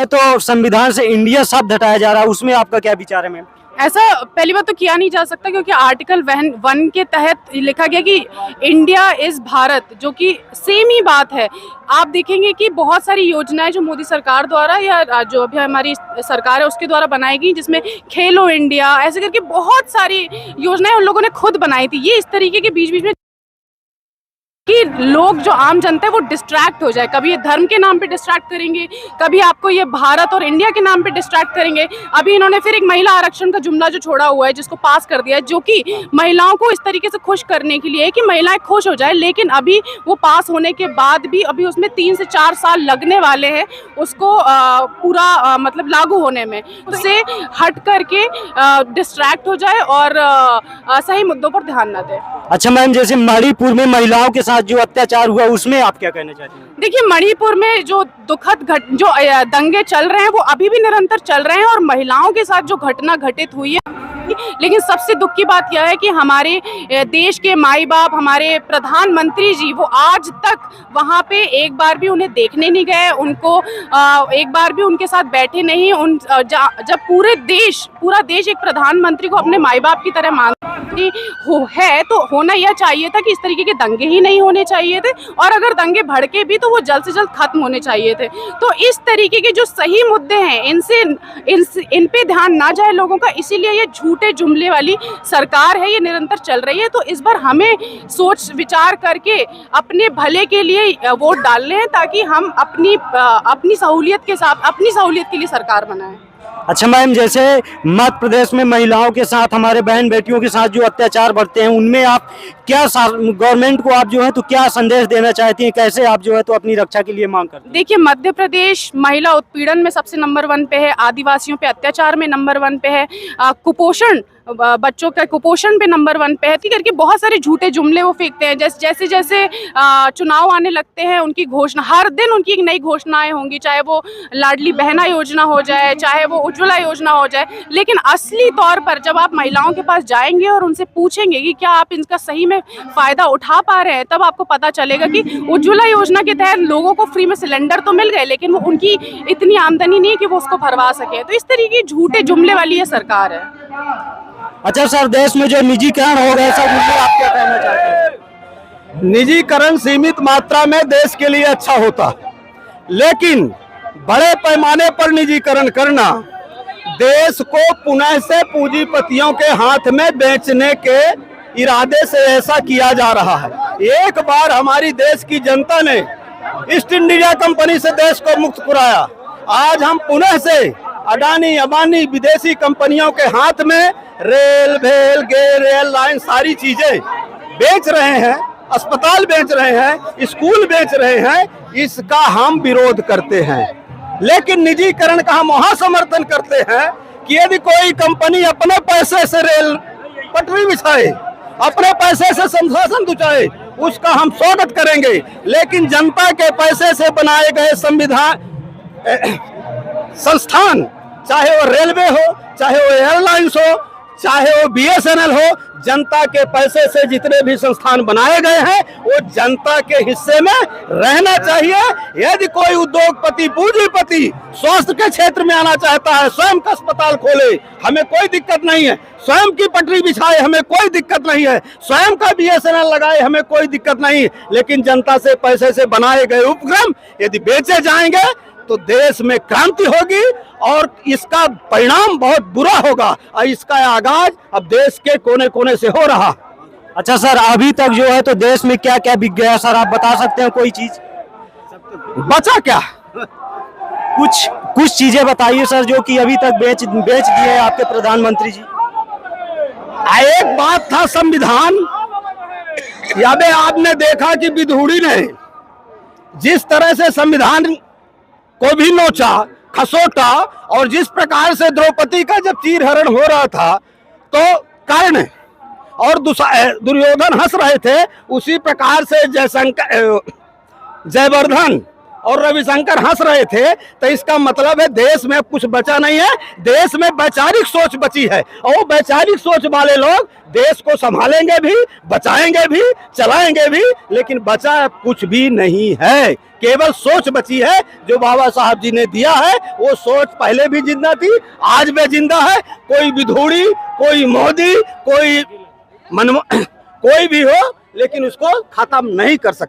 तो संविधान से इंडिया शब्द हटाया जा रहा है, उसमें आपका क्या विचार है मैम? ऐसा पहली बात तो किया नहीं जा सकता, क्योंकि आर्टिकल 1 के तहत लिखा गया कि इंडिया इज भारत, जो कि सेम ही बात है। आप देखेंगे कि बहुत सारी योजनाएं जो मोदी सरकार द्वारा या जो अभी हमारी सरकार है उसके द्वारा बनाई गई, जिसमें खेलो इंडिया ऐसे करके बहुत सारी योजनाएं उन लोगों ने खुद बनाई थी। ये इस तरीके के बीच बीच में कि लोग, जो आम जनता है, वो डिस्ट्रैक्ट हो जाए। कभी ये धर्म के नाम पे डिस्ट्रैक्ट करेंगे, कभी आपको ये भारत और इंडिया के नाम पे डिस्ट्रैक्ट करेंगे। अभी इन्होंने फिर एक महिला आरक्षण का जुमला जो छोड़ा हुआ है, जिसको पास कर दिया है, जो कि महिलाओं को इस तरीके से खुश करने के लिए है कि महिलाएं खुश हो जाए। लेकिन अभी वो पास होने के बाद भी अभी उसमें 3 से 4 साल लगने वाले हैं उसको पूरा मतलब लागू होने में। उससे हट करके डिस्ट्रैक्ट हो जाए और सही मुद्दों पर ध्यान न दे। अच्छा मैम, जैसे मणिपुर में महिलाओं के साथ जो अत्याचार हुआ, उसमें आप क्या कहना चाहती हैं? देखिए, मणिपुर में जो दुखद जो दंगे चल रहे हैं वो अभी भी निरंतर चल रहे हैं, और महिलाओं के साथ जो घटना घटित हुई है। लेकिन सबसे दुख की बात यह है कि हमारे देश के माई बाप, हमारे प्रधानमंत्री जी, वो आज तक वहाँ पे एक बार भी उन्हें देखने नहीं गए, उनको एक बार भी उनके साथ बैठे नहीं। जब पूरा देश एक प्रधानमंत्री को अपने माई बाप की तरह मानती है, तो होना यह चाहिए था कि इस तरीके के दंगे ही नहीं होने चाहिए थे, और अगर दंगे भड़के भी तो वो जल्द से जल्द खत्म होने चाहिए थे। तो इस तरीके के जो सही मुद्दे हैं, इन पे ध्यान ना जाए लोगों का, इसीलिए ये झूठे जुमले वाली सरकार है, ये निरंतर चल रही है। तो इस बार हमें सोच विचार करके अपने भले के लिए वोट डालने हैं, ताकि हम अपनी सहूलियत के लिए सरकार बनाएं। अच्छा मैम, जैसे मध्य प्रदेश में महिलाओं के साथ, हमारे बहन बेटियों के साथ जो अत्याचार बढ़ते हैं, उनमें आप क्या गवर्नमेंट को आप जो है तो क्या संदेश देना चाहती हैं? कैसे आप जो है तो अपनी रक्षा के लिए मांग करते हैं? देखिए, मध्य प्रदेश महिला उत्पीड़न में सबसे नंबर 1 पे है, आदिवासियों पे अत्याचार में नंबर 1 पे है, कुपोषण, बच्चों का कुपोषण पे नंबर 1 पे है। करके बहुत सारे झूठे जुमले वो फेंकते हैं। जैसे चुनाव आने लगते हैं, उनकी घोषणा, हर दिन उनकी एक नई घोषणाएं होंगी, चाहे वो लाडली बहना योजना हो जाए, चाहे वो उज्ज्वला योजना हो जाए। लेकिन असली तौर पर जब आप महिलाओं के पास जाएंगे और उनसे पूछेंगे कि क्या आप इनका सही में फायदा उठा पा रहे हैं, तब आपको पता चलेगा कि उज्ज्वला योजना के तहत लोगों को फ्री में सिलेंडर तो मिल गए, लेकिन वो उनकी इतनी आमदनी नहीं है कि वो उसको भरवा सके। तो इस तरीके झूठे जुमले वाली ये सरकार है। अच्छा सर, देश में जो निजीकरण हो गया, सब आप क्या कहना चाहते हैं? निजीकरण सीमित मात्रा में देश के लिए अच्छा होता, लेकिन बड़े पैमाने पर निजीकरण करना देश को पुनः से पूंजीपतियों के हाथ में बेचने के इरादे से ऐसा किया जा रहा है। एक बार हमारी देश की जनता ने ईस्ट इंडिया कंपनी से देश को मुक्त कराया, आज हम पुनः से अडानी अंबानी विदेशी कंपनियों के हाथ में रेल लाइन सारी चीजें बेच रहे हैं, अस्पताल बेच रहे हैं, स्कूल बेच रहे हैं। इसका हम विरोध करते हैं, लेकिन निजीकरण का हम वहां समर्थन करते हैं कि यदि कोई कंपनी अपने पैसे से रेल पटरी बिछाए, अपने पैसे से संसाधन जुटाए, उसका हम स्वागत करेंगे। लेकिन जनता के पैसे से बनाए गए संस्थान, चाहे वो रेलवे हो, चाहे वो एयरलाइंस हो, चाहे वो BSNL हो, जनता के पैसे से जितने भी संस्थान बनाए गए हैं वो जनता के हिस्से में रहना चाहिए। यदि कोई उद्योगपति, पूंजीपति स्वास्थ्य के क्षेत्र में आना चाहता है, स्वयं का अस्पताल खोले, हमें कोई दिक्कत नहीं है, स्वयं की पटरी बिछाए, हमें कोई दिक्कत नहीं है, स्वयं का BSNL लगाए, हमें कोई दिक्कत नहीं। लेकिन जनता से पैसे से बनाए गए उपक्रम यदि बेचे जाएंगे तो देश में क्रांति होगी और इसका परिणाम बहुत बुरा होगा, और इसका आगाज अब देश के कोने कोने से हो रहा। अच्छा सर, अभी तक जो है तो देश में क्या क्या बिक गया सर, आप बता सकते हैं कोई चीज? बचा क्या? कुछ चीजें बताइए सर, जो कि अभी तक बेच दिए आपके प्रधानमंत्री जी। एक बात था संविधान, याद है आपने देखा कि विधूड़ी ने जिस तरह से संविधान को भी नोचा, खसोटा, और जिस प्रकार से द्रौपदी का जब चीरहरण हो रहा था तो कर्ण और दुर्योधन हंस रहे थे, उसी प्रकार से जयवर्धन और रविशंकर हंस रहे थे, तो इसका मतलब है देश में अब कुछ बचा नहीं है, देश में वैचारिक सोच बची है। और वो वैचारिक सोच वाले लोग देश को संभालेंगे भी, बचाएंगे भी, चलाएंगे भी, लेकिन बचा कुछ भी नहीं है, केवल सोच बची है जो बाबा साहब जी ने दिया है। वो सोच पहले भी जिंदा थी, आज भी जिंदा है। कोई विधूड़ी, कोई मोदी, कोई कोई भी हो, लेकिन उसको खत्म नहीं कर सकता।